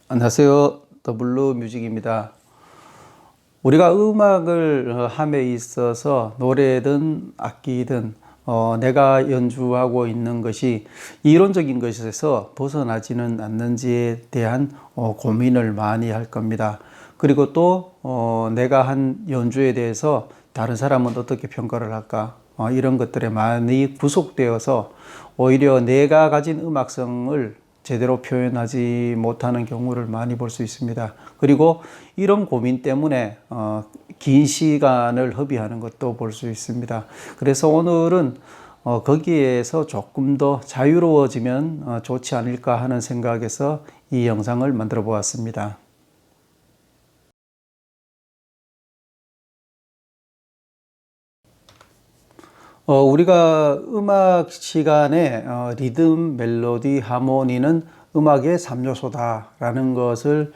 안녕하세요. 더블루 뮤직입니다. 우리가 음악을 함에 있어서 노래든 악기든 내가 연주하고 있는 것이 이론적인 것에서 벗어나지는 않는지에 대한 고민을 많이 할 겁니다. 그리고 또 내가 한 연주에 대해서 다른 사람은 어떻게 평가를 할까? 이런 것들에 많이 구속되어서 오히려 내가 가진 음악성을 제대로 표현하지 못하는 경우를 많이 볼 수 있습니다. 그리고 이런 고민 때문에 긴 시간을 허비하는 것도 볼 수 있습니다. 그래서 오늘은 거기에서 조금 더 자유로워지면 좋지 않을까 하는 생각에서 이 영상을 만들어 보았습니다. 우리가 음악 시간에 리듬, 멜로디, 하모니는 음악의 3요소다라는 것을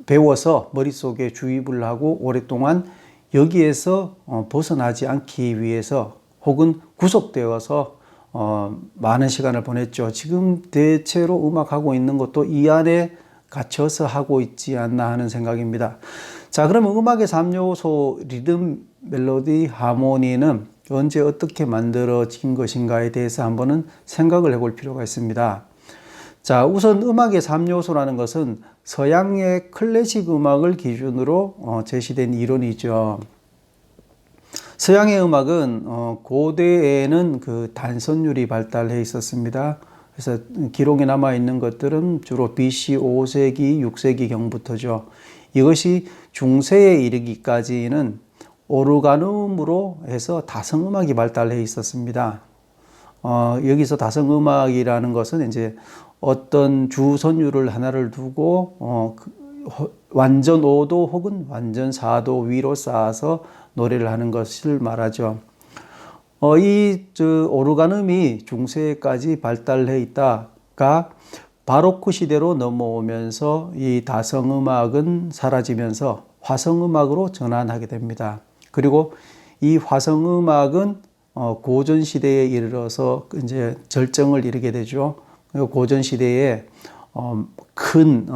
배워서 머릿속에 주입을 하고 오랫동안 여기에서 벗어나지 않기 위해서 혹은 구속되어서 많은 시간을 보냈죠. 지금 대체로 음악하고 있는 것도 이 안에 갇혀서 하고 있지 않나 하는 생각입니다. 자, 그러면 음악의 3요소 리듬, 멜로디, 하모니는 언제 어떻게 만들어진 것인가에 대해서 한번은 생각을 해볼 필요가 있습니다. 자, 우선 음악의 3요소라는 것은 서양의 클래식 음악을 기준으로 제시된 이론이죠. 서양의 음악은 고대에는 그 단선율이 발달해 있었습니다. 그래서 기록에 남아 있는 것들은 주로 BC 5세기, 6세기 경부터죠. 이것이 중세에 이르기까지는 오르가눔으로 해서 다성음악이 발달해 있었습니다. 여기서 다성음악이라는 것은 이제 어떤 주선율을 하나를 두고 완전 5도 혹은 완전 4도 위로 쌓아서 노래를 하는 것을 말하죠. 이 오르가눔이 중세까지 발달해 있다가 바로크 시대로 넘어오면서 이 다성음악은 사라지면서 화성음악으로 전환하게 됩니다. 그리고 이 화성음악은 고전 시대에 이르러서 이제 절정을 이루게 되죠. 고전 시대에 큰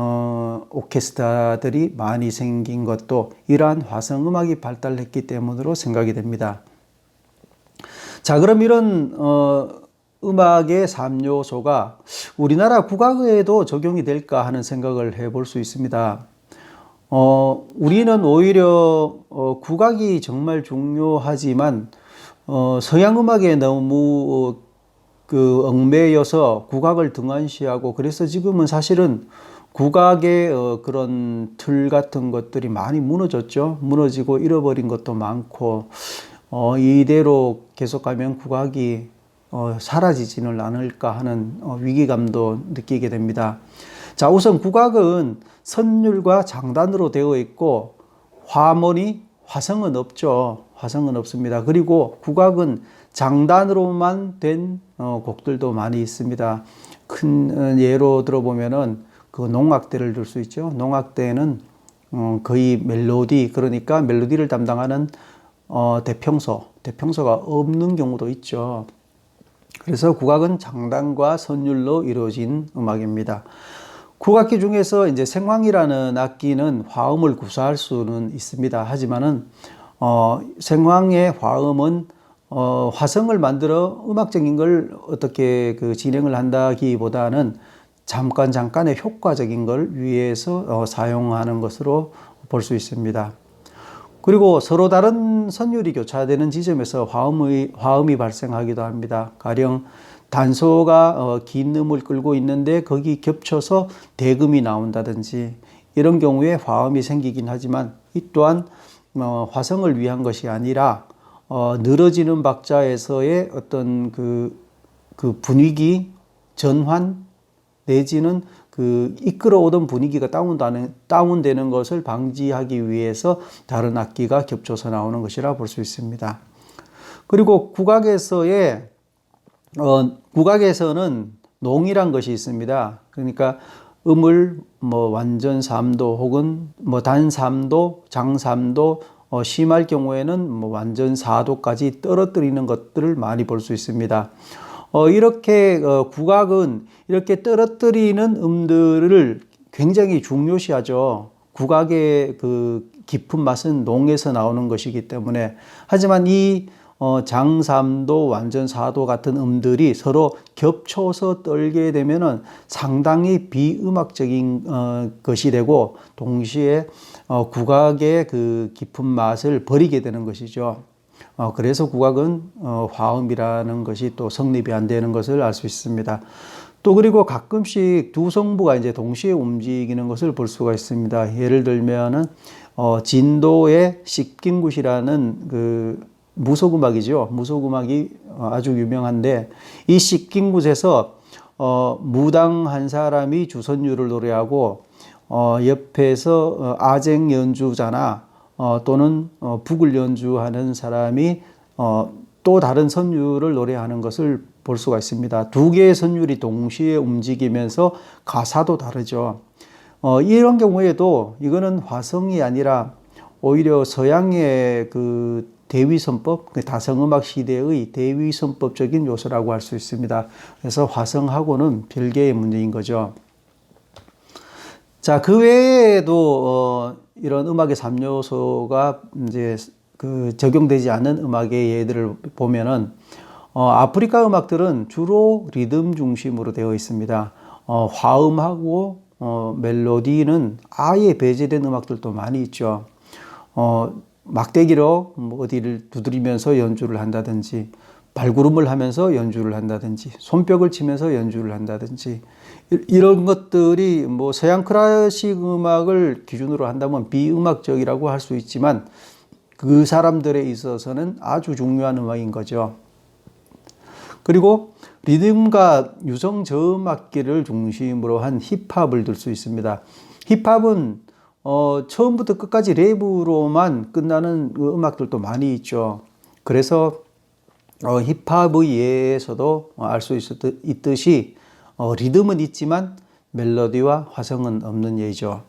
오케스트라들이 많이 생긴 것도 이러한 화성음악이 발달했기 때문으로 생각이 됩니다. 자, 그럼 이런 음악의 3요소가 우리나라 국악에도 적용이 될까 하는 생각을 해볼 수 있습니다. 우리는 오히려 국악이 정말 중요하지만 서양 음악에 너무 얽매여서 국악을 등한시하고, 그래서 지금은 사실은 국악의 그런 틀 같은 것들이 많이 무너졌죠. 무너지고 잃어버린 것도 많고, 이대로 계속하면 국악이 사라지지는 않을까 하는 위기감도 느끼게 됩니다. 자, 우선 국악은 선율과 장단으로 되어 있고 하모니, 화성은 없죠. 화성은 없습니다. 그리고 국악은 장단으로만 된 곡들도 많이 있습니다. 큰 예로 들어보면은 그 농악대를 들 수 있죠. 농악대는 거의 멜로디, 그러니까 멜로디를 담당하는 대평소가 없는 경우도 있죠. 그래서 국악은 장단과 선율로 이루어진 음악입니다. 국악기 중에서 이제 생황이라는 악기는 화음을 구사할 수는 있습니다. 하지만은 생황의 화음은 화성을 만들어 음악적인 걸 어떻게 진행을 한다기보다는 잠깐의 효과적인 걸 위해서 사용하는 것으로 볼 수 있습니다. 그리고 서로 다른 선율이 교차되는 지점에서 화음이 발생하기도 합니다. 가령 단소가 긴 음을 끌고 있는데 거기 겹쳐서 대금이 나온다든지 이런 경우에 화음이 생기긴 하지만 이 또한 화성을 위한 것이 아니라 늘어지는 박자에서의 어떤 그 분위기 전환 내지는 그 이끌어오던 분위기가 다운되는 것을 방지하기 위해서 다른 악기가 겹쳐서 나오는 것이라 볼 수 있습니다. 그리고 국악에서는 농이란 것이 있습니다. 그러니까 음을 완전 3도 혹은 단 3도, 장 3도, 심할 경우에는 완전 4도까지 떨어뜨리는 것들을 많이 볼 수 있습니다. 이렇게 국악은 이렇게 떨어뜨리는 음들을 굉장히 중요시하죠. 국악의 그 깊은 맛은 농에서 나오는 것이기 때문에. 하지만 이 장삼도, 완전사도 같은 음들이 서로 겹쳐서 떨게 되면은 상당히 비음악적인 것이 되고, 동시에 국악의 그 깊은 맛을 버리게 되는 것이죠. 그래서 국악은 화음이라는 것이 또 성립이 안 되는 것을 알 수 있습니다. 또 그리고 가끔씩 두 성부가 이제 동시에 움직이는 것을 볼 수가 있습니다. 예를 들면은 진도의 식긴굿이라는 그 무속음악이죠. 무속음악이 아주 유명한데, 이 식긴굿에서 무당 한 사람이 주선율을 노래하고 옆에서 아쟁 연주자나 또는 북을 연주하는 사람이 또 다른 선율을 노래하는 것을 볼 수가 있습니다. 두 개의 선율이 동시에 움직이면서 가사도 다르죠. 이런 경우에도 이거는 화성이 아니라 오히려 서양의 그 대위선법, 그 다성음악 시대의 대위선법적인 요소라고 할 수 있습니다. 그래서 화성하고는 별개의 문제인 거죠. 자, 그 외에도 이런 음악의 3요소가 이제 그 적용되지 않는 음악의 예들을 보면은 아프리카 음악들은 주로 리듬 중심으로 되어 있습니다. 화음하고 멜로디는 아예 배제된 음악들도 많이 있죠. 막대기로 뭐 어디를 두드리면서 연주를 한다든지, 발구름을 하면서 연주를 한다든지, 손뼉을 치면서 연주를 한다든지, 이런 것들이 뭐 서양 클래식 음악을 기준으로 한다면 비음악적이라고 할 수 있지만, 그 사람들에 있어서는 아주 중요한 음악인 거죠. 그리고 리듬과 유성 저음악기를 중심으로 한 힙합을 들 수 있습니다. 힙합은 처음부터 끝까지 랩으로만 끝나는 음악들도 많이 있죠. 그래서 힙합의 예에서도 알 수 있듯이 리듬은 있지만 멜로디와 화성은 없는 예죠.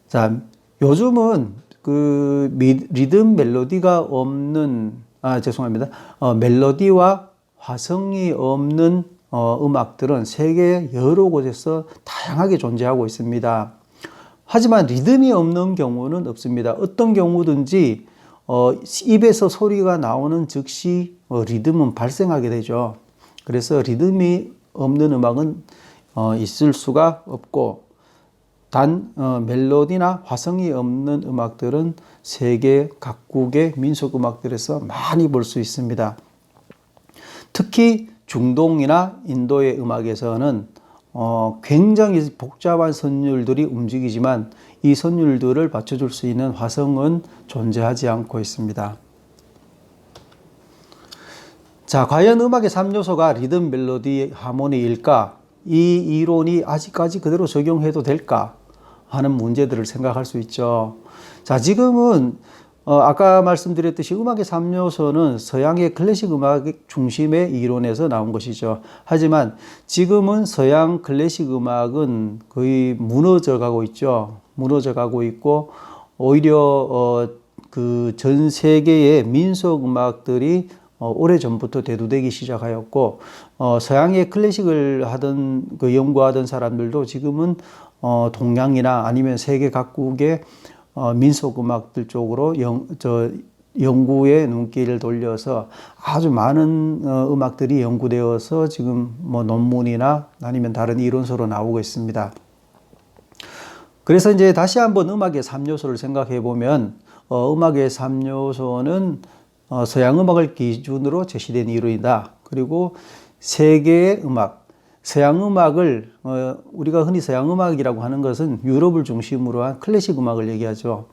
자, 요즘은 그 리듬 멜로디가 없는, 죄송합니다. 멜로디와 화성이 없는 음악들은 세계 여러 곳에서 다양하게 존재하고 있습니다. 하지만 리듬이 없는 경우는 없습니다. 어떤 경우든지 입에서 소리가 나오는 즉시 리듬은 발생하게 되죠. 그래서 리듬이 없는 음악은 있을 수가 없고, 단 멜로디나 화성이 없는 음악들은 세계 각국의 민속 음악들에서 많이 볼 수 있습니다. 특히 중동이나 인도의 음악에서는 굉장히 복잡한 선율들이 움직이지만 이 선율들을 받쳐줄 수 있는 화성은 존재하지 않고 있습니다. 자, 과연 음악의 3요소가 리듬, 멜로디, 하모니일까? 이 이론이 아직까지 그대로 적용해도 될까? 하는 문제들을 생각할 수 있죠. 자, 지금은 아까 말씀드렸듯이 음악의 3요소는 서양의 클래식 음악 중심의 이론에서 나온 것이죠. 하지만 지금은 서양 클래식 음악은 거의 무너져 가고 있죠. 무너져 가고 있고, 오히려 그 전 세계의 민속 음악들이 오래전부터 대두되기 시작하였고, 서양의 클래식을 하던, 연구하던 사람들도 지금은 동양이나 아니면 세계 각국의 민속 음악들 쪽으로 연구의 눈길을 돌려서 아주 많은 음악들이 연구되어서 지금 뭐 논문이나 아니면 다른 이론서로 나오고 있습니다. 그래서 이제 다시 한번 음악의 3요소를 생각해 보면, 음악의 3요소는 서양 음악을 기준으로 제시된 이론이다. 그리고 세계의 음악, 서양 음악을 우리가 흔히 서양 음악이라고 하는 것은 유럽을 중심으로 한 클래식 음악을 얘기하죠.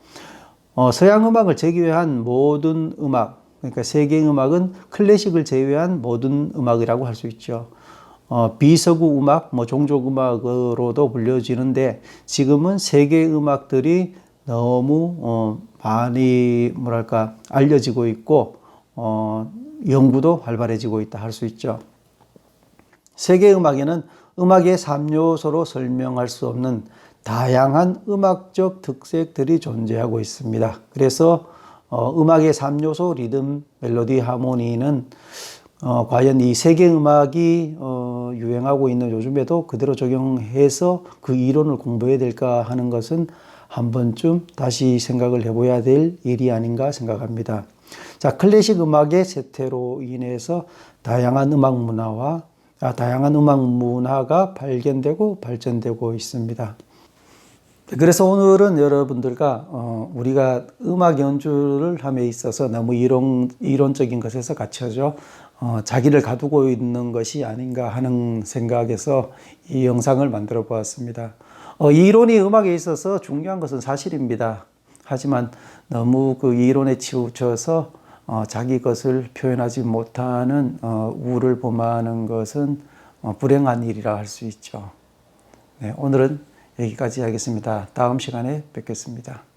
서양 음악을 제외한 모든 음악, 그러니까 세계 음악은 클래식을 제외한 모든 음악이라고 할 수 있죠. 비서구 음악, 뭐 종족 음악으로도 불려지는데, 지금은 세계 음악들이 너무 많이 뭐랄까 알려지고 있고 연구도 활발해지고 있다 할 수 있죠. 세계 음악에는 음악의 3요소로 설명할 수 없는 다양한 음악적 특색들이 존재하고 있습니다. 그래서 음악의 3요소 리듬, 멜로디, 하모니는 과연 이 세계 음악이 유행하고 있는 요즘에도 그대로 적용해서 그 이론을 공부해야 될까 하는 것은 한 번쯤 다시 생각을 해봐야 될 일이 아닌가 생각합니다. 자, 클래식 음악의 쇠퇴로 인해서 다양한 음악 문화가 발견되고 발전되고 있습니다. 그래서 오늘은 여러분들과 우리가 음악 연주를 함에 있어서 너무 이론적인 것에서 갇혀져 자기를 가두고 있는 것이 아닌가 하는 생각에서 이 영상을 만들어 보았습니다. 이론이 음악에 있어서 중요한 것은 사실입니다. 하지만 너무 그 이론에 치우쳐서 자기 것을 표현하지 못하는 우를 범하는 것은 불행한 일이라 할 수 있죠. 네, 오늘은 여기까지 하겠습니다. 다음 시간에 뵙겠습니다.